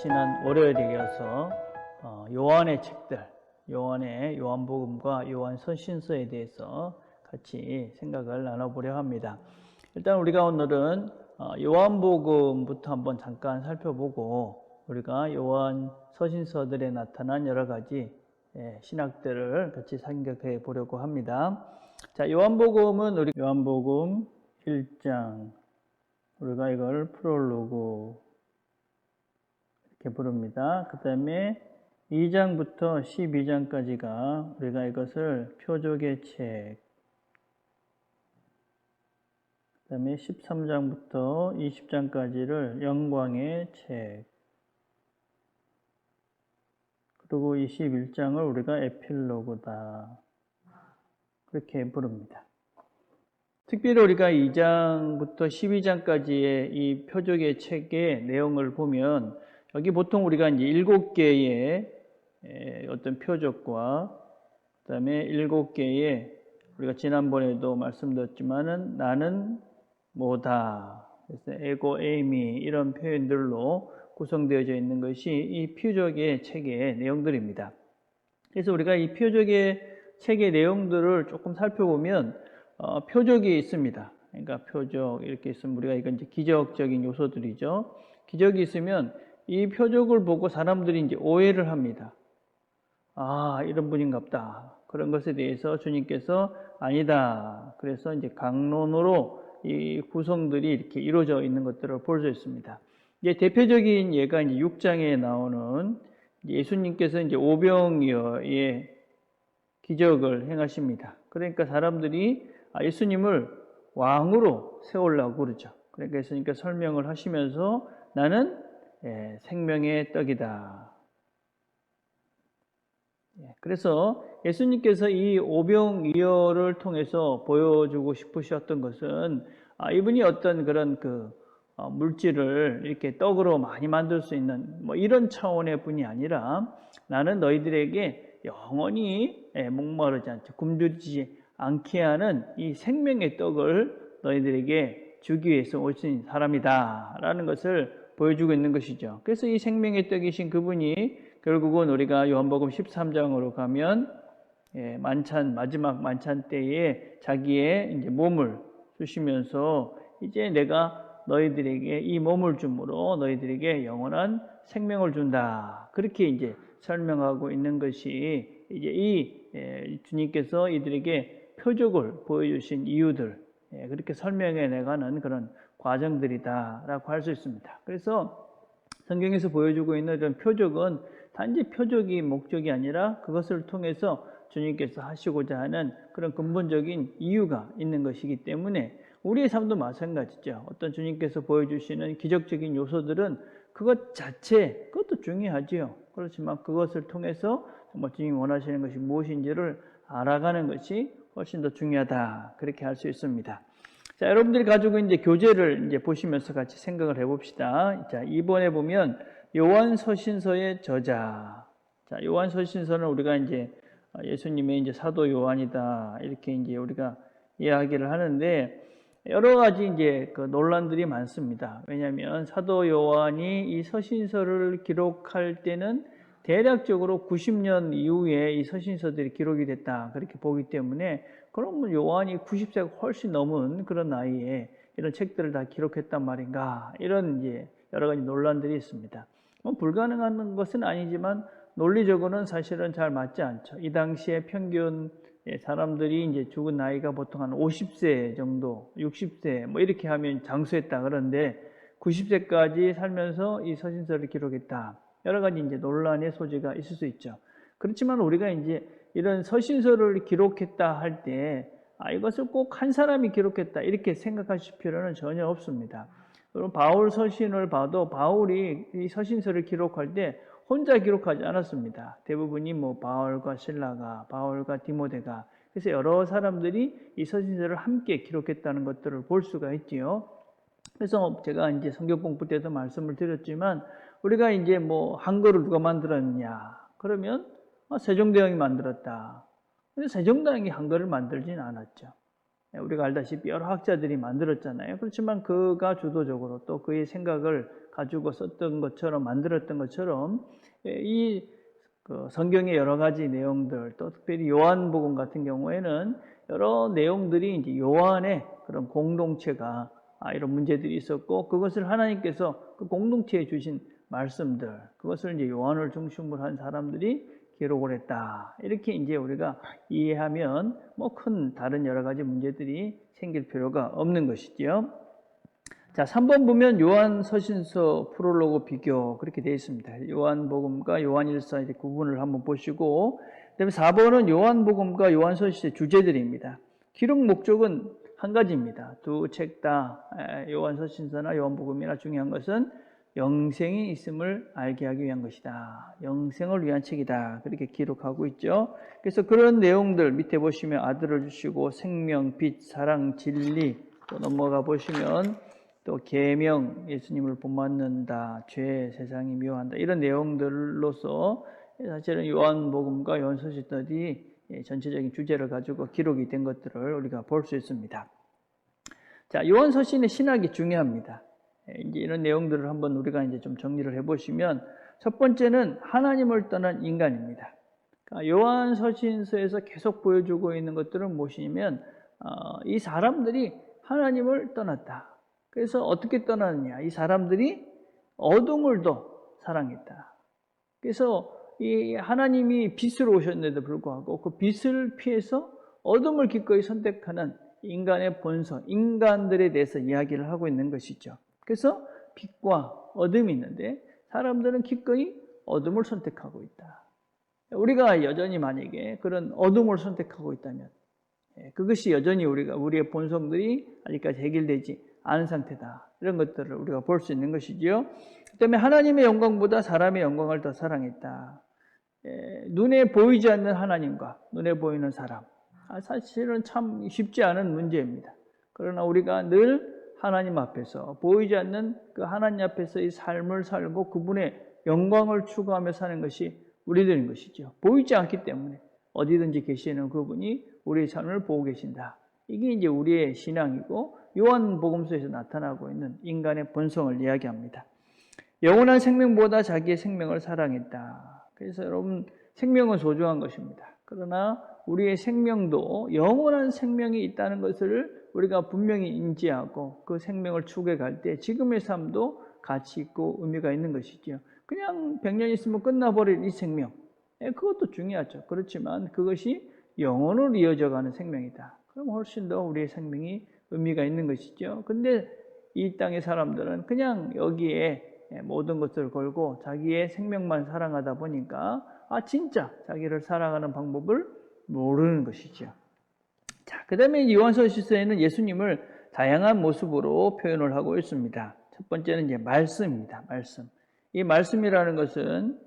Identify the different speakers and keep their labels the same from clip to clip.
Speaker 1: 지난 월요일에 이어서 요한의 책들, 요한복음과 요한서신서에 대해서 같이 생각을 나눠보려 합니다. 일단 우리가 오늘은 요한복음부터 한번 잠깐 살펴보고 우리가 요한서신서들에 나타난 여러 가지 신학들을 같이 생각해 보려고 합니다. 자, 요한복음은 우리 요한복음 1장, 우리가 이걸 프롤로그 이렇게 부릅니다. 그 다음에 2장부터 12장까지가 우리가 이것을 표적의 책, 그 다음에 13장부터 20장까지를 영광의 책, 그리고 21장을 우리가 에필로그다 그렇게 부릅니다. 특별히 우리가 2장부터 12장까지의 이 표적의 책의 내용을 보면 여기 보통 우리가 이제 7개의 어떤 표적과 그 다음에 7개의 우리가 지난번에도 말씀드렸지만은 나는 뭐다, 그래서 에고, 에이미 이런 표현들로 구성되어져 있는 것이 이 표적의 책의 내용들입니다. 그래서 우리가 이 표적의 책의 내용들을 조금 살펴보면 표적이 있습니다. 그러니까 표적 이렇게 있으면 우리가 이건 이제 기적적인 요소들이죠. 기적이 있으면 이 표적을 보고 사람들이 이제 오해를 합니다. 아, 이런 분인갑다. 그런 것에 대해서 주님께서 아니다. 그래서 이제 강론으로 이 구성들이 이렇게 이루어져 있는 것들을 볼 수 있습니다. 이제 대표적인 예가 이제 6장에 나오는 예수님께서 이제 오병이어의 기적을 행하십니다. 그러니까 사람들이 예수님을 왕으로 세우려고 그러죠. 그러니까 예수님께서 설명을 하시면서 나는 생명의 떡이다. 그래서 예수님께서 이 오병이어를 통해서 보여주고 싶으셨던 것은 이분이 어떤 그런 물질을 이렇게 떡으로 많이 만들 수 있는 뭐 이런 차원의 분이 아니라 나는 너희들에게 영원히 목마르지 않죠. 굶주리지 않게 하는 이 생명의 떡을 너희들에게 주기 위해서 오신 사람이다 라는 것을 보여주고 있는 것이죠. 그래서 이 생명의 떡이신 그분이 결국은 우리가 요한복음 13장으로 가면 마지막 만찬 때에 자기의 이제 몸을 주시면서 이제 내가 너희들에게 이 몸을 줌으로 너희들에게 영원한 생명을 준다. 그렇게 이제 설명하고 있는 것이 이제 이 주님께서 이들에게 표적을 보여주신 이유들, 그렇게 설명해 나가는 그런 과정들이다라고 할 수 있습니다. 그래서 성경에서 보여주고 있는 이런 표적은 단지 표적이 목적이 아니라 그것을 통해서 주님께서 하시고자 하는 그런 근본적인 이유가 있는 것이기 때문에 우리의 삶도 마찬가지죠. 어떤 주님께서 보여주시는 기적적인 요소들은 그것 자체, 그것도 중요하지요. 그렇지만 그것을 통해서 정말 주님이 원하시는 것이 무엇인지를 알아가는 것이 훨씬 더 중요하다. 그렇게 할 수 있습니다. 자, 여러분들이 가지고 이제 교재를 이제 보시면서 같이 생각을 해봅시다. 자, 이번에 보면 요한서신서의 저자. 자, 요한서신서는 우리가 이제 예수님의 이제 사도 요한이다. 이렇게 이제 우리가 이야기를 하는데 여러 가지 이제 논란들이 많습니다. 왜냐하면 사도 요한이 이 서신서를 기록할 때는 대략적으로 90년 이후에 이 서신서들이 기록이 됐다. 그렇게 보기 때문에 그러면 요한이 90세가 훨씬 넘은 그런 나이에 이런 책들을 다 기록했단 말인가? 이런 이제 여러 가지 논란들이 있습니다. 불가능한 것은 아니지만 논리적으로는 사실은 잘 맞지 않죠. 이 당시에 평균 사람들이 이제 죽은 나이가 보통 한 50세 정도, 60세 뭐 이렇게 하면 장수했다 그러는데 90세까지 살면서 이 서신서를 기록했다. 여러 가지 이제 논란의 소지가 있을 수 있죠. 그렇지만 우리가 이제 이런 서신서를 기록했다 할 때 이것을 꼭 한 사람이 기록했다 이렇게 생각하실 필요는 전혀 없습니다. 그럼 바울 서신을 봐도 바울이 이 서신서를 기록할 때 혼자 기록하지 않았습니다. 대부분이 뭐 바울과 실라가, 바울과 디모데가, 그래서 여러 사람들이 이 서신서를 함께 기록했다는 것들을 볼 수가 있지요. 그래서 제가 이제 성경 공부 때도 말씀을 드렸지만 우리가 이제 뭐 한글을 누가 만들었냐? 그러면 세종대왕이 만들었다. 근데 세종대왕이 한글을 만들지는 않았죠. 우리가 알다시피 여러 학자들이 만들었잖아요. 그렇지만 그가 주도적으로 또 그의 생각을 가지고 썼던 것처럼 만들었던 것처럼 이 성경의 여러 가지 내용들, 또 특별히 요한복음 같은 경우에는 여러 내용들이 이제 요한의 그런 공동체가 이런 문제들이 있었고, 그것을 하나님께서 그 공동체에 주신 말씀들, 그것을 이제 요한을 중심으로 한 사람들이 기록을 했다. 이렇게 이제 우리가 이해하면 뭐 큰 다른 여러 가지 문제들이 생길 필요가 없는 것이죠. 자, 3번 보면 요한 서신서 프롤로그 비교 그렇게 되어 있습니다. 요한복음과 요한일서 이렇게 구분을 한번 보시고, 그다음에 4번은 요한복음과 요한서신의 주제들입니다. 기록 목적은 한 가지입니다. 두 책 다 요한서신서나 요한복음이나 중요한 것은 영생이 있음을 알게 하기 위한 것이다. 영생을 위한 책이다. 그렇게 기록하고 있죠. 그래서 그런 내용들 밑에 보시면 아들을 주시고 생명, 빛, 사랑, 진리, 또 넘어가 보시면 또 계명, 예수님을 본받는다, 죄, 세상이 미워한다, 이런 내용들로서 사실은 요한복음과 요한서신서들이 전체적인 주제를 가지고 기록이 된 것들을 우리가 볼 수 있습니다. 자, 요한서신의 신학이 중요합니다. 이제 이런 내용들을 한번 우리가 이제 좀 정리를 해보시면, 첫 번째는 하나님을 떠난 인간입니다. 그러니까 요한서신서에서 계속 보여주고 있는 것들은 무엇이냐면, 이 사람들이 하나님을 떠났다. 그래서 어떻게 떠나느냐? 이 사람들이 어둠을 더 사랑했다. 그래서 이 하나님이 빛으로 오셨는데도 불구하고 그 빛을 피해서 어둠을 기꺼이 선택하는 인간의 본성, 인간들에 대해서 이야기를 하고 있는 것이죠. 그래서 빛과 어둠이 있는데 사람들은 기꺼이 어둠을 선택하고 있다. 우리가 여전히 만약에 그런 어둠을 선택하고 있다면 그것이 여전히 우리의 본성들이 아직까지 해결되지 않은 상태다. 이런 것들을 우리가 볼 수 있는 것이지요. 그다음에 하나님의 영광보다 사람의 영광을 더 사랑했다. 눈에 보이지 않는 하나님과 눈에 보이는 사람. 사실은 참 쉽지 않은 문제입니다. 그러나 우리가 늘 하나님 앞에서 보이지 않는 그 하나님 앞에서 이 삶을 살고 그분의 영광을 추구하며 사는 것이 우리들인 것이죠. 보이지 않기 때문에 어디든지 계시는 그분이 우리의 삶을 보고 계신다. 이게 이제 우리의 신앙이고 요한복음서에서 나타나고 있는 인간의 본성을 이야기합니다. 영원한 생명보다 자기의 생명을 사랑했다. 그래서 여러분, 생명은 소중한 것입니다. 그러나 우리의 생명도 영원한 생명이 있다는 것을 우리가 분명히 인지하고 그 생명을 추구해 갈 때 지금의 삶도 가치 있고 의미가 있는 것이죠. 그냥 100년 있으면 끝나버릴 이 생명, 그것도 중요하죠. 그렇지만 그것이 영원으로 이어져가는 생명이다. 그럼 훨씬 더 우리의 생명이 의미가 있는 것이죠. 근데 이 땅의 사람들은 그냥 여기에 모든 것을 걸고 자기의 생명만 사랑하다 보니까 진짜 자기를 사랑하는 방법을 모르는 것이죠. 자, 그 다음에 요한서신서에는 예수님을 다양한 모습으로 표현을 하고 있습니다. 첫 번째는 이제 말씀입니다. 말씀. 이 말씀이라는 것은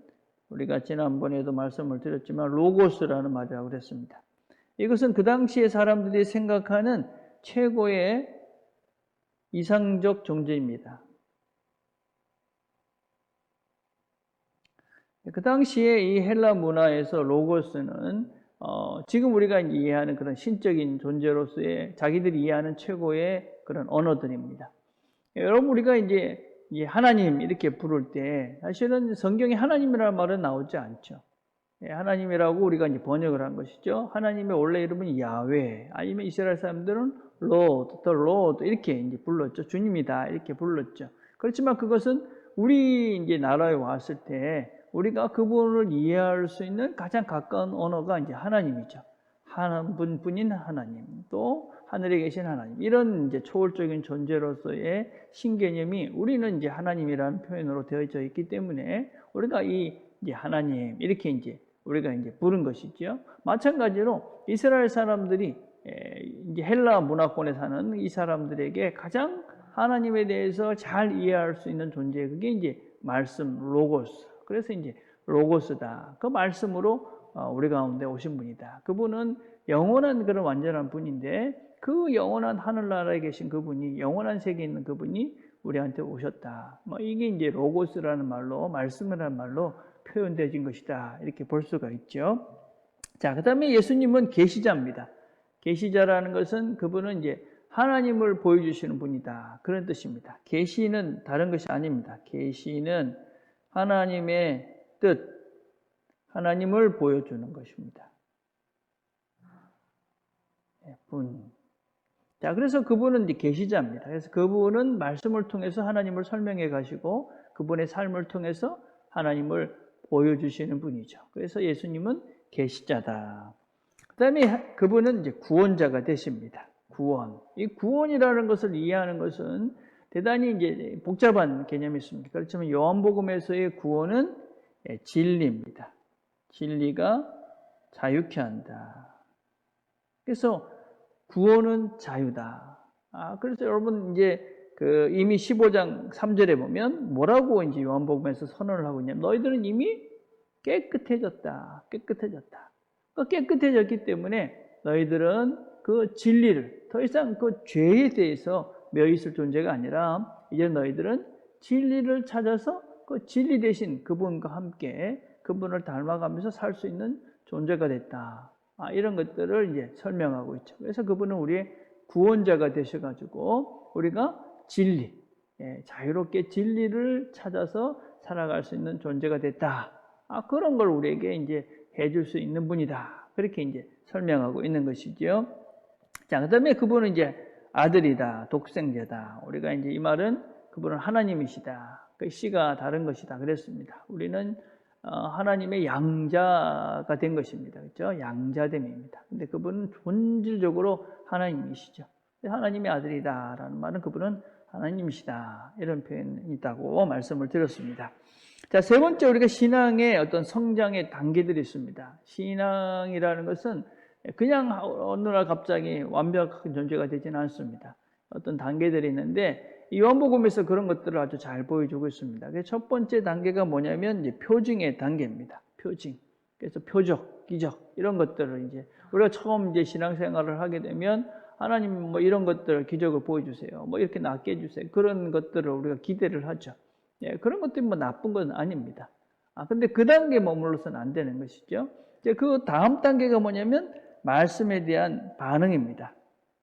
Speaker 1: 우리가 지난번에도 말씀을 드렸지만 로고스라는 말이라고 그랬습니다. 이것은 그 당시에 사람들이 생각하는 최고의 이상적 존재입니다. 그 당시에 이 헬라 문화에서 로고스는 지금 우리가 이해하는 그런 신적인 존재로서의 자기들이 이해하는 최고의 그런 언어들입니다. 여러분, 우리가 이제 하나님 이렇게 부를 때 사실은 성경에 하나님이라는 말은 나오지 않죠. 하나님이라고 우리가 이제 번역을 한 것이죠. 하나님의 원래 이름은 야훼, 아니면 이스라엘 사람들은 Lord, the Lord 이렇게 이제 불렀죠. 주님이다 이렇게 불렀죠. 그렇지만 그것은 우리 이제 나라에 왔을 때 우리가 그분을 이해할 수 있는 가장 가까운 언어가 이제 하나님이죠. 한 분뿐인 하나님, 또 하늘에 계신 하나님, 이런 이제 초월적인 존재로서의 신개념이 우리는 이제 하나님이라는 표현으로 되어져 있기 때문에 우리가 이제 하나님 이렇게 이제 우리가 이제 부른 것이죠. 마찬가지로 이스라엘 사람들이 이제 헬라 문화권에 사는 이 사람들에게 가장 하나님에 대해서 잘 이해할 수 있는 존재, 그게 이제 말씀, 로고스. 그래서 이제 로고스다. 그 말씀으로 우리 가운데 오신 분이다. 그분은 영원한 그런 완전한 분인데 그 영원한 하늘나라에 계신 그분이, 영원한 세계에 있는 그분이 우리한테 오셨다. 이게 이제 로고스라는 말로, 말씀이라는 말로 표현되어진 것이다. 이렇게 볼 수가 있죠. 자, 그 다음에 예수님은 계시자입니다. 계시자라는 것은 그분은 이제 하나님을 보여주시는 분이다. 그런 뜻입니다. 계시는 다른 것이 아닙니다. 계시는 하나님의 뜻, 하나님을 보여주는 것입니다. 분. 자, 그래서 그분은 이제 계시자입니다. 그래서 그분은 말씀을 통해서 하나님을 설명해 가시고 그분의 삶을 통해서 하나님을 보여주시는 분이죠. 그래서 예수님은 계시자다. 그 다음에 그분은 이제 구원자가 되십니다. 구원. 이 구원이라는 것을 이해하는 것은 대단히 이제 복잡한 개념이 있습니다. 그렇지만 요한복음에서의 구원은 진리입니다. 진리가 자유케 한다. 그래서 구원은 자유다. 그래서 여러분 이제 이미 15장 3절에 보면 뭐라고 이제 요한복음에서 선언을 하고 있냐면 너희들은 이미 깨끗해졌다. 깨끗해졌다. 깨끗해졌기 때문에 너희들은 그 진리를 더 이상 그 죄에 대해서 매여 있을 존재가 아니라 이제 너희들은 진리를 찾아서 그 진리 대신 그분과 함께 그분을 닮아가면서 살 수 있는 존재가 됐다. 이런 것들을 이제 설명하고 있죠. 그래서 그분은 우리의 구원자가 되셔가지고 우리가 진리, 자유롭게 진리를 찾아서 살아갈 수 있는 존재가 됐다. 그런 걸 우리에게 이제 해줄 수 있는 분이다. 그렇게 이제 설명하고 있는 것이죠. 자, 그다음에 그분은 이제 아들이다, 독생자다. 우리가 이제 이 말은 그분은 하나님이시다. 그 씨가 다른 것이다. 그랬습니다. 우리는 하나님의 양자가 된 것입니다. 그렇죠? 양자됨입니다. 근데 그분은 본질적으로 하나님이시죠. 하나님의 아들이다라는 말은 그분은 하나님이시다. 이런 표현이 있다고 말씀을 드렸습니다. 자, 세 번째 우리가 신앙의 어떤 성장의 단계들이 있습니다. 신앙이라는 것은 그냥 어느 날 갑자기 완벽한 존재가 되지는 않습니다. 어떤 단계들이 있는데 이 요한복음에서 그런 것들을 아주 잘 보여주고 있습니다. 첫 번째 단계가 뭐냐면 이제 표징의 단계입니다. 표징. 그래서 표적, 기적 이런 것들을 이제 우리가 처음 이제 신앙생활을 하게 되면 하나님 뭐 이런 것들 기적을 보여주세요. 뭐 이렇게 낫게 해주세요. 그런 것들을 우리가 기대를 하죠. 그런 것들이 뭐 나쁜 건 아닙니다. 근데 그 단계에 머물러서는 안 되는 것이죠. 이제 그 다음 단계가 뭐냐면 말씀에 대한 반응입니다.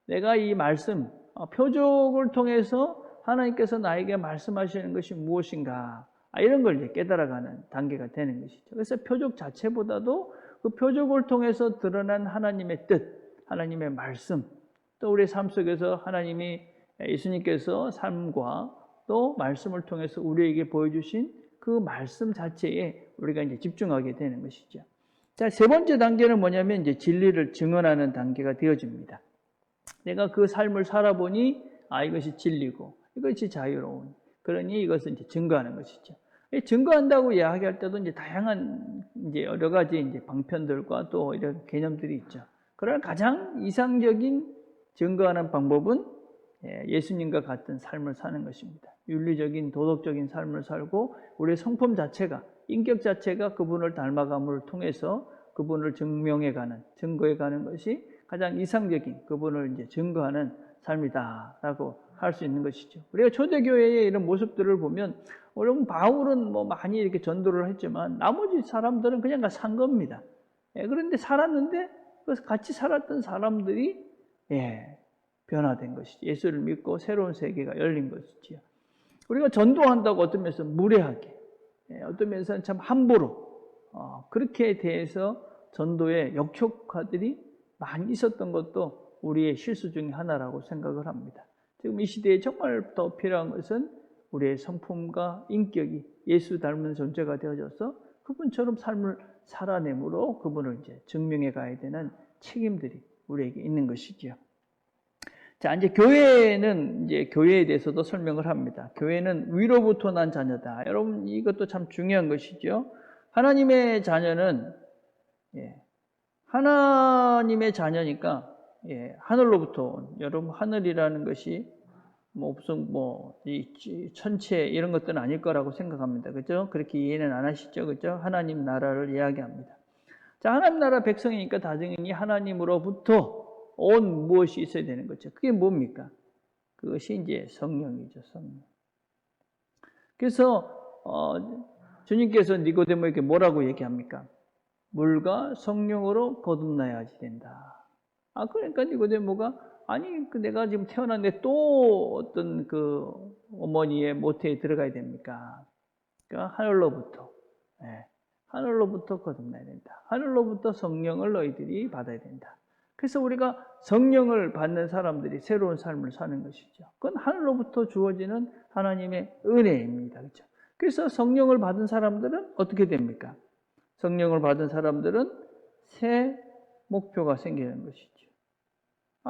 Speaker 1: 내가 이 말씀, 표적을 통해서 하나님께서 나에게 말씀하시는 것이 무엇인가, 이런 걸 이제 깨달아가는 단계가 되는 것이죠. 그래서 표적 자체보다도 그 표적을 통해서 드러난 하나님의 뜻, 하나님의 말씀, 또 우리 삶 속에서 하나님이 예수님께서 삶과 또 말씀을 통해서 우리에게 보여주신 그 말씀 자체에 우리가 이제 집중하게 되는 것이죠. 자, 세 번째 단계는 뭐냐면 이제 진리를 증언하는 단계가 되어집니다. 내가 그 삶을 살아보니 이것이 진리고 이것이 자유로운, 그러니 이것을 이제 증거하는 것이죠. 증거한다고 이야기할 때도 이제 다양한 이제 여러 가지 이제 방편들과 또 이런 개념들이 있죠. 그러나 가장 이상적인 증거하는 방법은 예수님과 같은 삶을 사는 것입니다. 윤리적인 도덕적인 삶을 살고 우리의 성품 자체가, 인격 자체가 그분을 닮아감을 통해서 그분을 증명해가는, 증거해가는 것이 가장 이상적인 그분을 이제 증거하는 삶이다라고 할 수 있는 것이죠. 우리가 초대교회의 이런 모습들을 보면, 여러분 바울은 뭐 많이 이렇게 전도를 했지만 나머지 사람들은 그냥 산 겁니다. 그런데 살았는데 그래서 같이 살았던 사람들이 변화된 것이죠. 예수를 믿고 새로운 세계가 열린 것이지요. 우리가 전도한다고 어떤 면에서 무례하게, 어떤 면에서는 참 함부로 그렇게 대해서 전도의 역효과들이 많이 있었던 것도 우리의 실수 중에 하나라고 생각을 합니다. 지금 이 시대에 정말 더 필요한 것은 우리의 성품과 인격이 예수 닮은 존재가 되어져서 그분처럼 삶을 살아내므로 그분을 이제 증명해 가야 되는 책임들이 우리에게 있는 것이죠. 자, 이제 교회는 이제 교회에 대해서도 설명을 합니다. 교회는 위로부터 난 자녀다. 여러분 이것도 참 중요한 것이죠. 하나님의 자녀는 하나님의 자녀니까 하늘로부터 온, 여러분 하늘이라는 것이 무슨 이 천체 이런 것들은 아닐 거라고 생각합니다. 그죠? 그렇게 이해는 안 하시죠? 그죠? 하나님 나라를 이야기합니다. 자, 하나님 나라 백성이니까 당연히 하나님으로부터 온 무엇이 있어야 되는 거죠. 그게 뭡니까? 그것이 이제 성령이죠, 성령. 그래서 주님께서 니고데모에게 뭐라고 얘기합니까? 물과 성령으로 거듭나야지 된다. 그러니까 니고데모가 아니 내가 지금 태어났는데 또 어떤 그 어머니의 모태에 들어가야 됩니까? 그러니까 하늘로부터, 하늘로부터 거듭나야 된다. 하늘로부터 성령을 너희들이 받아야 된다. 그래서 우리가 성령을 받는 사람들이 새로운 삶을 사는 것이죠. 그건 하늘로부터 주어지는 하나님의 은혜입니다. 그렇죠? 그래서 성령을 받은 사람들은 어떻게 됩니까? 성령을 받은 사람들은 새 목표가 생기는 것이죠.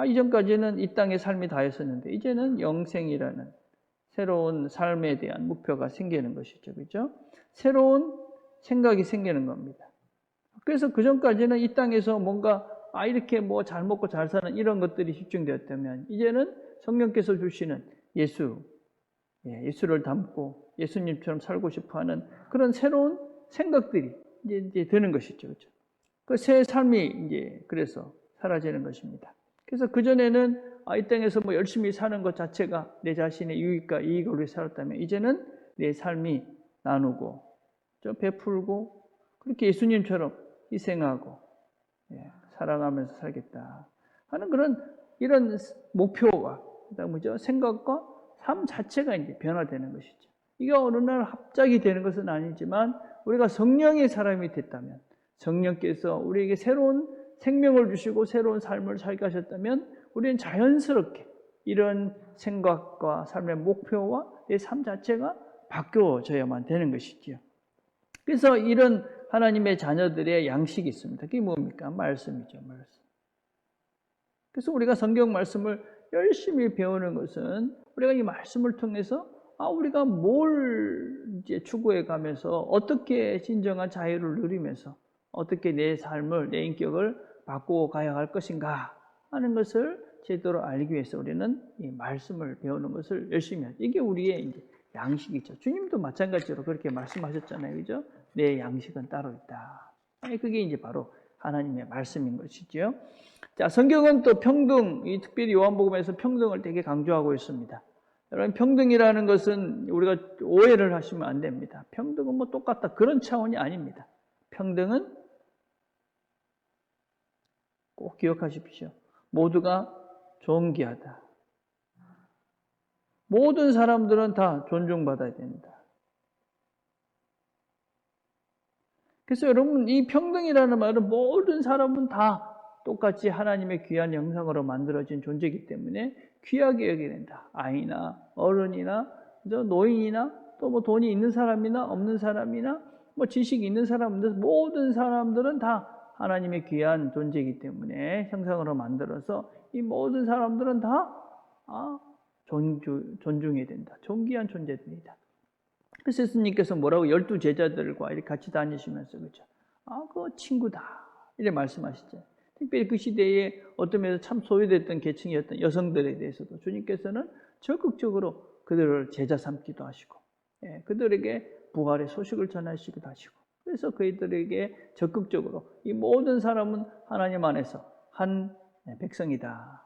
Speaker 1: 이전까지는 이 땅의 삶이 다였었는데 이제는 영생이라는 새로운 삶에 대한 목표가 생기는 것이죠. 그렇죠? 새로운 생각이 생기는 겁니다. 그래서 그전까지는 이 땅에서 뭔가 이렇게 뭐 잘 먹고 잘 사는 이런 것들이 집중되었다면 이제는 성령께서 주시는 예수를 닮고 예수님처럼 살고 싶어하는 그런 새로운 생각들이 이제 드는 것이죠. 그렇죠? 그 새 삶이 이제 그래서 사라지는 것입니다. 그래서 그전에는 이 땅에서 뭐 열심히 사는 것 자체가 내 자신의 유익과 이익을 위해 살았다면 이제는 내 삶이 나누고 베풀고 그렇게 예수님처럼 희생하고 사랑하면서 살겠다 하는 이런 목표와 생각과 삶 자체가 이제 변화되는 것이죠. 이게 어느 날 합작이 되는 것은 아니지만 우리가 성령의 사람이 됐다면 성령께서 우리에게 새로운 생명을 주시고 새로운 삶을 살게 하셨다면 우리는 자연스럽게 이런 생각과 삶의 목표와 내 삶 자체가 바뀌어져야만 되는 것이지요. 그래서 이런 하나님의 자녀들의 양식이 있습니다. 그게 뭡니까? 말씀이죠. 말씀. 그래서 우리가 성경 말씀을 열심히 배우는 것은 우리가 이 말씀을 통해서 우리가 뭘 이제 추구해 가면서 어떻게 진정한 자유를 누리면서 어떻게 내 삶을, 내 인격을 바꾸어 가야 할 것인가 하는 것을 제대로 알기 위해서 우리는 이 말씀을 배우는 것을 열심히 하죠. 이게 우리의 이제 양식이죠. 주님도 마찬가지로 그렇게 말씀하셨잖아요. 그죠? 내 양식은 따로 있다. 그게 이제 바로 하나님의 말씀인 것이죠. 자, 성경은 또 평등, 특별히 요한복음에서 평등을 되게 강조하고 있습니다. 여러분, 평등이라는 것은 우리가 오해를 하시면 안 됩니다. 평등은 뭐 똑같다. 그런 차원이 아닙니다. 평등은 꼭 기억하십시오. 모두가 존귀하다. 모든 사람들은 다 존중받아야 된다. 그래서 여러분, 이 평등이라는 말은 모든 사람은 다 똑같이 하나님의 귀한 형상으로 만들어진 존재이기 때문에 귀하게 여겨야 된다. 아이나 어른이나 노인이나 또 뭐 돈이 있는 사람이나 없는 사람이나 뭐 지식이 있는 사람들 모든 사람들은 다 하나님의 귀한 존재이기 때문에 형상으로 만들어서 이 모든 사람들은 다 존중해야 된다. 존귀한 존재들이다. 그래서 예수님께서 뭐라고 12 제자들과 이렇게 같이 다니시면서 그죠? 그 친구다. 이렇게 말씀하시죠. 특별히 그 시대에 어떤 면에서 참 소외됐던 계층이었던 여성들에 대해서도 주님께서는 적극적으로 그들을 제자 삼기도 하시고 그들에게 부활의 소식을 전하시기도 하시고 그래서 그들에게 적극적으로 이 모든 사람은 하나님 안에서 한 백성이다.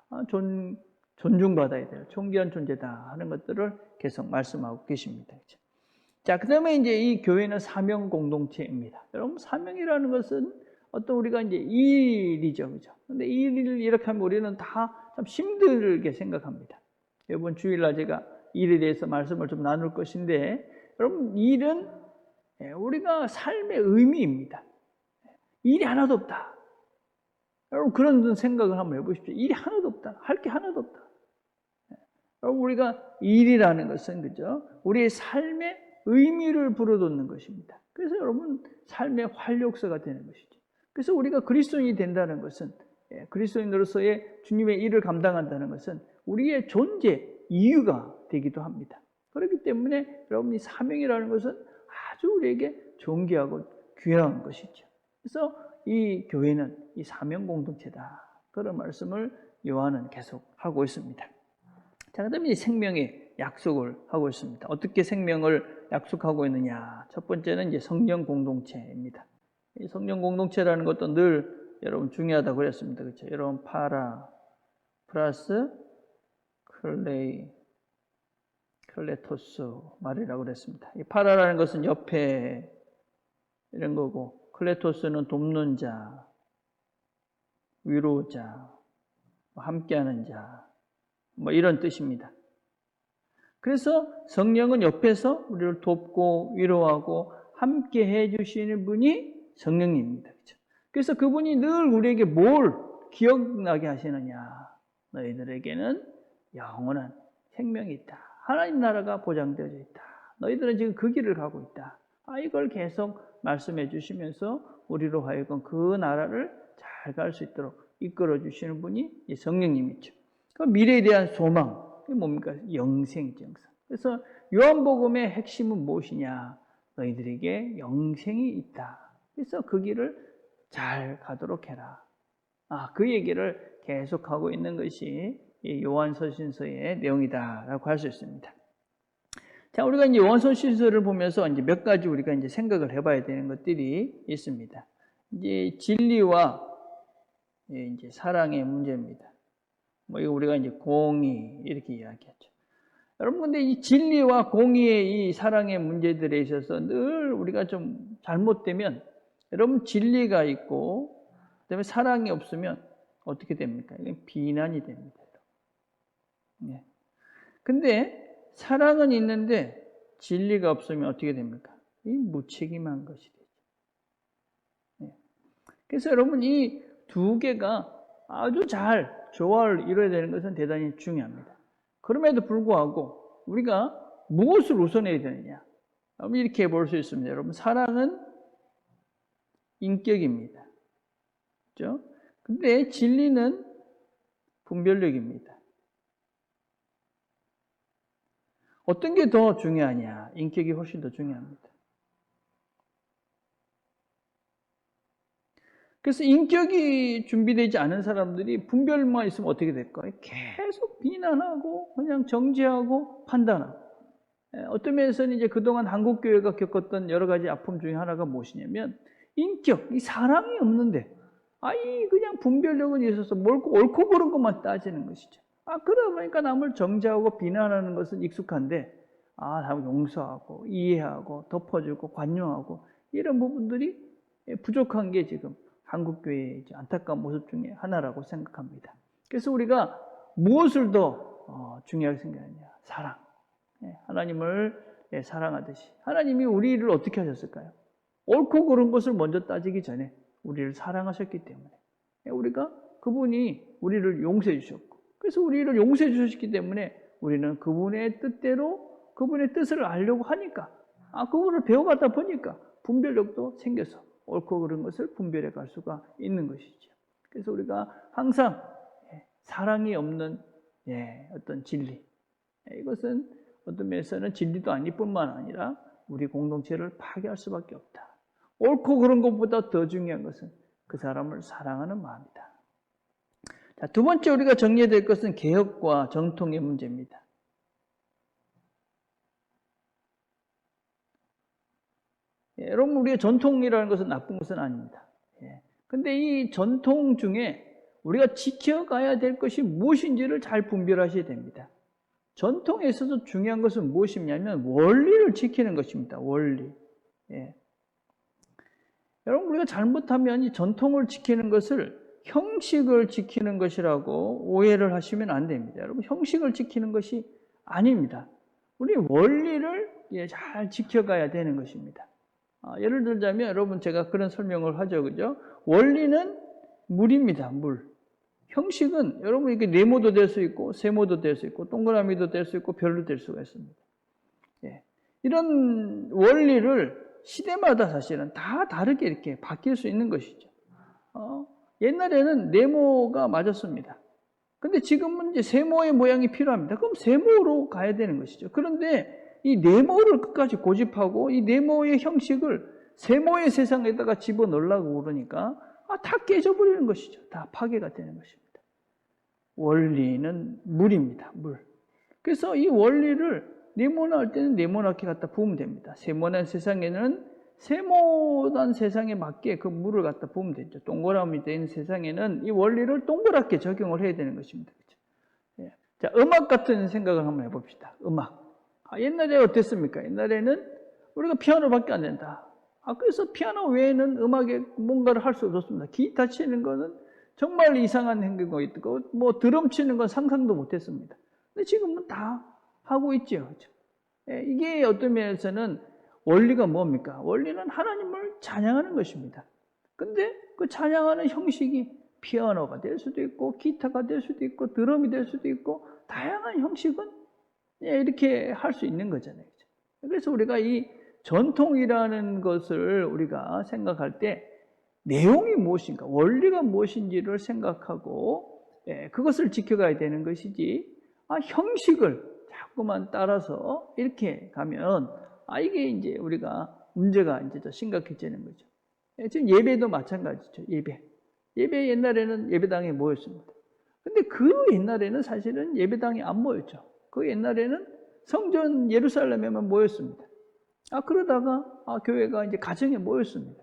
Speaker 1: 존중받아야 돼요. 존귀한 존재다 하는 것들을 계속 말씀하고 계십니다. 자, 그 다음에 이제 이 교회는 사명 공동체입니다. 여러분, 사명이라는 것은 어떤 우리가 이제 일이죠. 그죠? 근데 이 일을 이렇게 하면 우리는 다 참 힘들게 생각합니다. 이번 주일날 제가 일에 대해서 말씀을 좀 나눌 것인데, 여러분, 일은 우리가 삶의 의미입니다. 일이 하나도 없다. 여러분, 그런 생각을 한번 해보십시오. 일이 하나도 없다. 할 게 하나도 없다. 여러분, 우리가 일이라는 것은, 그죠? 우리의 삶의 의미를 불어넣는 것입니다. 그래서 여러분, 삶의 활력소가 되는 것이죠. 그래서 우리가 그리스도인이 된다는 것은, 그리스도인으로서의 주님의 일을 감당한다는 것은 우리의 존재, 이유가 되기도 합니다. 그렇기 때문에 여러분이 사명이라는 것은 아주 우리에게 존귀하고 귀한 것이죠. 그래서 이 교회는 이 사명 공동체다. 그런 말씀을 요한은 계속 하고 있습니다. 자, 그다음에 이 생명의 약속을 하고 있습니다. 어떻게 생명을 약속하고 있느냐? 첫 번째는 이제 성령 공동체입니다. 이 성령 공동체라는 것도 늘 여러분 중요하다고 그랬습니다. 그렇죠? 여러분 파라 플러스 클레토스 말이라고 그랬습니다. 이 파라라는 것은 옆에 이런 거고 클레토스는 돕는 자, 위로자, 함께하는 자, 이런 뜻입니다. 그래서 성령은 옆에서 우리를 돕고 위로하고 함께 해주시는 분이 성령님입니다. 그렇죠? 그래서 그분이 늘 우리에게 뭘 기억나게 하시느냐? 너희들에게는 영원한 생명이 있다. 하나님 나라가 보장되어져 있다. 너희들은 지금 그 길을 가고 있다. 이걸 계속 말씀해 주시면서 우리로 하여금 그 나라를 잘 갈 수 있도록 이끌어 주시는 분이 성령님이죠. 그 미래에 대한 소망, 그게 뭡니까? 영생이죠, 영생. 그래서 요한복음의 핵심은 무엇이냐? 너희들에게 영생이 있다. 그래서 그 길을 잘 가도록 해라. 그 얘기를 계속하고 있는 것이 이 요한서신서의 내용이다라고 할 수 있습니다. 자, 우리가 이제 요한서신서를 보면서 이제 몇 가지 우리가 이제 생각을 해봐야 되는 것들이 있습니다. 이제 진리와 이제 사랑의 문제입니다. 이거 우리가 이제 공의 이렇게 이야기하죠. 여러분, 근데 이 진리와 공의의 이 사랑의 문제들에 있어서 늘 우리가 좀 잘못되면, 여러분, 진리가 있고 그다음에 사랑이 없으면 어떻게 됩니까? 이건 비난이 됩니다. 네. 근데 사랑은 있는데 진리가 없으면 어떻게 됩니까? 이 무책임한 것이 되죠. 네. 그래서 여러분, 이 두 개가 아주 잘 조화를 이뤄야 되는 것은 대단히 중요합니다. 그럼에도 불구하고 우리가 무엇을 우선해야 되느냐? 이렇게 볼 수 있습니다. 여러분, 사랑은 인격입니다. 그렇죠? 근데 진리는 분별력입니다. 어떤 게 더 중요하냐? 인격이 훨씬 더 중요합니다. 그래서 인격이 준비되지 않은 사람들이 분별만 있으면 어떻게 될까요? 계속 비난하고 그냥 정죄하고 판단하고. 어떤 면에서는 이제 그동안 한국교회가 겪었던 여러 가지 아픔 중에 하나가 무엇이냐면 인격, 이 사랑이 없는데 그냥 분별력은 있어서 옳고 그른 것만 따지는 것이죠. 그러다 보니까 남을 정죄하고 비난하는 것은 익숙한데 남을 용서하고 이해하고 덮어주고 관용하고 이런 부분들이 부족한 게 지금 한국교회의 안타까운 모습 중에 하나라고 생각합니다. 그래서 우리가 무엇을 더 중요하게 생각하느냐? 사랑. 하나님을 사랑하듯이. 하나님이 우리를 어떻게 하셨을까요? 옳고 그른 것을 먼저 따지기 전에 우리를 사랑하셨기 때문에 우리가 그분이 우리를 용서해 주셨고, 그래서 우리를 용서해 주셨기 때문에 우리는 그분의 뜻대로 그분의 뜻을 알려고 하니까 그분을 배워가다 보니까 분별력도 생겨서 옳고 그른 것을 분별해 갈 수가 있는 것이죠. 그래서 우리가 항상 사랑이 없는 어떤 진리, 이것은 어떤 면에서는 진리도 아닐 뿐만 아니라 우리 공동체를 파괴할 수밖에 없다. 옳고 그른 것보다 더 중요한 것은 그 사람을 사랑하는 마음이다. 자, 두 번째 우리가 정리해야 될 것은 개혁과 정통의 문제입니다. 여러분, 우리의 전통이라는 것은 나쁜 것은 아닙니다. 근데 이 전통 중에 우리가 지켜가야 될 것이 무엇인지를 잘 분별하셔야 됩니다. 전통에 있어서 중요한 것은 무엇이냐면 원리를 지키는 것입니다. 원리. 여러분, 우리가 잘못하면 이 전통을 지키는 것을 형식을 지키는 것이라고 오해를 하시면 안 됩니다. 여러분, 형식을 지키는 것이 아닙니다. 우리 원리를 잘 지켜가야 되는 것입니다. 예를 들자면 여러분, 제가 그런 설명을 하죠. 그죠? 원리는 물입니다. 물. 형식은 여러분 이렇게 네모도 될 수 있고 세모도 될 수 있고 동그라미도 될 수 있고 별로 될 수가 있습니다. 이런 원리를 시대마다 사실은 다 다르게 이렇게 바뀔 수 있는 것이죠. 옛날에는 네모가 맞았습니다. 근데 지금은 이제 세모의 모양이 필요합니다. 그럼 세모로 가야 되는 것이죠. 그런데 이 네모를 끝까지 고집하고 이 네모의 형식을 세모의 세상에다가 집어넣으려고 그러니까 다 깨져버리는 것이죠. 다 파괴가 되는 것입니다. 원리는 물입니다. 물. 그래서 이 원리를 네모날 때는 네모나게 갖다 부으면 됩니다. 세모난 세상에는 세모난 세상에 맞게 그 물을 갖다 부으면 되죠. 동그라미 된 세상에는 이 원리를 동그랗게 적용을 해야 되는 것입니다. 그렇죠? 자, 음악 같은 생각을 한번 해봅시다. 음악. 옛날에 어땠습니까? 옛날에는 우리가 피아노밖에 안 된다. 그래서 피아노 외에는 음악에 뭔가를 할 수 없었습니다. 기타 치는 거는 정말 이상한 행동이 있고, 뭐 드럼 치는 건 상상도 못했습니다. 근데 지금은 다 하고 있죠. 그렇죠? 예, 이게 어떤 면에서는 원리가 뭡니까? 원리는 하나님을 찬양하는 것입니다. 근데 그 찬양하는 형식이 피아노가 될 수도 있고, 기타가 될 수도 있고, 드럼이 될 수도 있고, 다양한 형식은 이렇게 할 수 있는 거잖아요. 그래서 우리가 이 전통이라는 것을 우리가 생각할 때 내용이 무엇인가, 원리가 무엇인지를 생각하고 그것을 지켜가야 되는 것이지, 형식을 자꾸만 따라서 이렇게 가면 이게 이제 우리가 문제가 이제 더 심각해지는 거죠. 지금 예배도 마찬가지죠. 예배 옛날에는 예배당에 모였습니다. 근데 그 옛날에는 사실은 예배당이 안 모였죠. 그 옛날에는 성전 예루살렘에만 모였습니다. 그러다가 교회가 이제 가정에 모였습니다.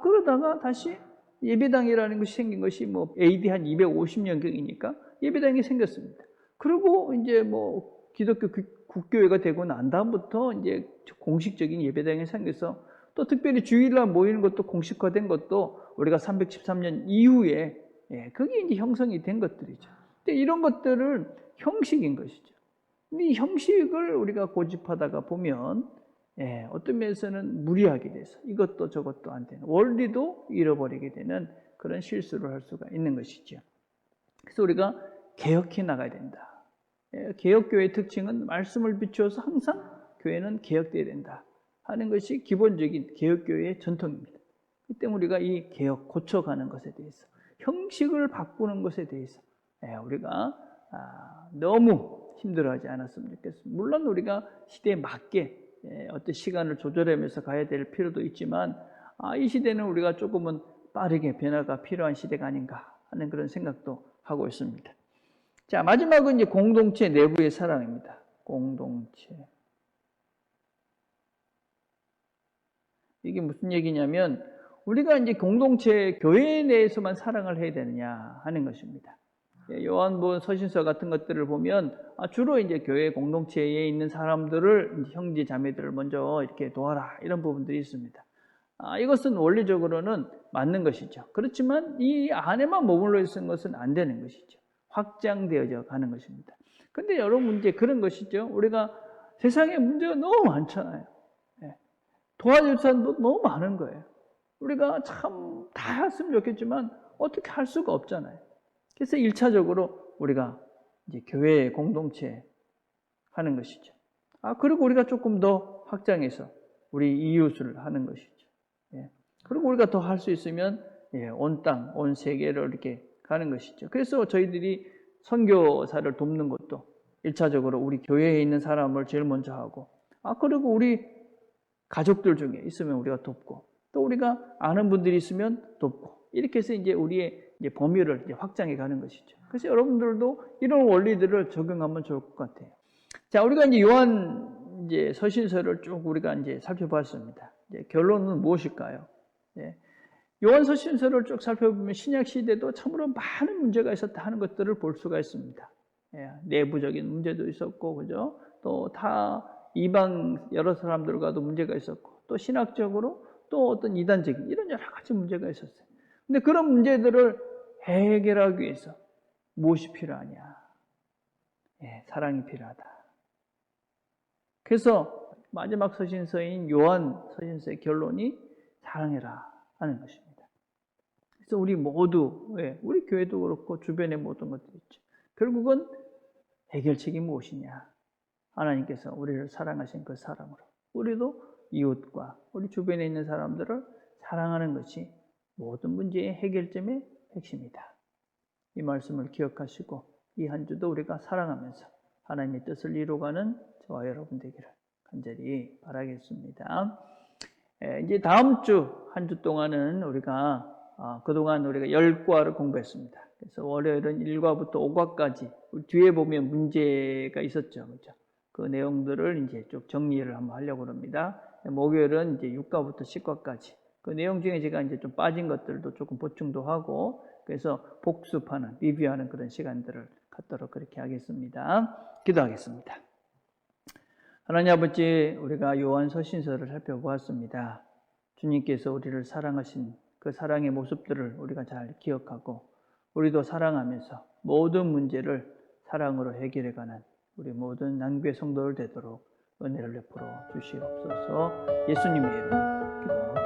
Speaker 1: 그러다가 다시 예배당이라는 것이 생긴 것이 뭐 AD 한 250년경이니까 예배당이 생겼습니다. 그리고 이제 뭐 기독교 국교회가 되고 난 다음부터 이제 공식적인 예배당이 생겨서 또 특별히 주일날 모이는 것도 공식화된 것도 우리가 313년 이후에 그게 이제 형성이 된 것들이죠. 근데 이런 것들은 형식인 것이죠. 근데 이 형식을 우리가 고집하다가 보면 어떤 면에서는 무리하게 돼서 이것도 저것도 안 되는, 원리도 잃어버리게 되는 그런 실수를 할 수가 있는 것이죠. 그래서 우리가 개혁해 나가야 된다. 개혁교회의 특징은 말씀을 비추어서 항상 교회는 개혁되어야 된다 하는 것이 기본적인 개혁교회의 전통입니다. 그 때문에 우리가 이 개혁, 고쳐가는 것에 대해서, 형식을 바꾸는 것에 대해서 우리가 너무 힘들어하지 않았으면 좋겠습니다. 물론 우리가 시대에 맞게 어떤 시간을 조절하면서 가야 될 필요도 있지만 이 시대는 우리가 조금은 빠르게 변화가 필요한 시대가 아닌가 하는 그런 생각도 하고 있습니다. 자, 마지막은 이제 공동체 내부의 사랑입니다. 공동체. 이게 무슨 얘기냐면 우리가 이제 공동체, 교회 내에서만 사랑을 해야 되느냐 하는 것입니다. 요한복음 서신서 같은 것들을 보면 주로 이제 교회 공동체에 있는 사람들을, 형제 자매들을 먼저 이렇게 도와라 이런 부분들이 있습니다. 이것은 원리적으로는 맞는 것이죠. 그렇지만 이 안에만 머물러 있는 것은 안 되는 것이죠. 확장되어져 가는 것입니다. 근데 여러 문제 그런 것이죠. 우리가 세상에 문제가 너무 많잖아요. 도와줄 사람도 너무 많은 거예요. 우리가 참 다 했으면 좋겠지만 어떻게 할 수가 없잖아요. 그래서 1차적으로 우리가 이제 교회 공동체 하는 것이죠. 그리고 우리가 조금 더 확장해서 우리 이웃을 하는 것이죠. 그리고 우리가 더 할 수 있으면 온 땅, 온 세계를 이렇게 가는 것이죠. 그래서 저희들이 선교사를 돕는 것도 1차적으로 우리 교회에 있는 사람을 제일 먼저 하고, 그리고 우리 가족들 중에 있으면 우리가 돕고, 또 우리가 아는 분들이 있으면 돕고, 이렇게 해서 이제 우리의 이제 범위를 이제 확장해 가는 것이죠. 그래서 여러분들도 이런 원리들을 적용하면 좋을 것 같아요. 자, 우리가 이제 요한 이제 서신서를 쭉 우리가 이제 살펴봤습니다. 이제 결론은 무엇일까요? 요한 서신서를 쭉 살펴보면 신약 시대도 참으로 많은 문제가 있었다 하는 것들을 볼 수가 있습니다. 내부적인 문제도 있었고, 그죠? 또 다 이방 여러 사람들과도 문제가 있었고, 또 신학적으로 또 어떤 이단적인 이런 여러 가지 문제가 있었어요. 근데 그런 문제들을 해결하기 위해서 무엇이 필요하냐? 사랑이 필요하다. 그래서 마지막 서신서인 요한 서신서의 결론이 사랑해라 하는 것입니다. 그래서 우리 모두, 우리 교회도 그렇고 주변의 모든 것들이 있죠. 결국은 해결책이 무엇이냐? 하나님께서 우리를 사랑하신 그 사랑으로 우리도 이웃과 우리 주변에 있는 사람들을 사랑하는 것이 모든 문제의 해결점의 핵심이다. 이 말씀을 기억하시고 이 한 주도 우리가 사랑하면서 하나님의 뜻을 이루어가는 저와 여러분 되기를 간절히 바라겠습니다. 이제 다음 주 한 주 동안은 우리가 그동안 우리가 10과를 공부했습니다. 그래서 월요일은 1과부터 5과까지 뒤에 보면 문제가 있었죠. 그렇죠? 그 내용들을 이제 쭉 정리를 한번 하려고 합니다. 목요일은 이제 6과부터 10과까지 그 내용 중에 제가 이제 좀 빠진 것들도 조금 보충도 하고 그래서 복습하는, 리뷰하는 그런 시간들을 갖도록 그렇게 하겠습니다. 기도하겠습니다. 하나님 아버지, 우리가 요한 서신서를 살펴보았습니다. 주님께서 우리를 사랑하신 그 사랑의 모습들을 우리가 잘 기억하고 우리도 사랑하면서 모든 문제를 사랑으로 해결해가는 우리 모든 남교회 성도들 되도록 은혜를 베풀어 주시옵소서. 예수님의 이름으로 기도합니다.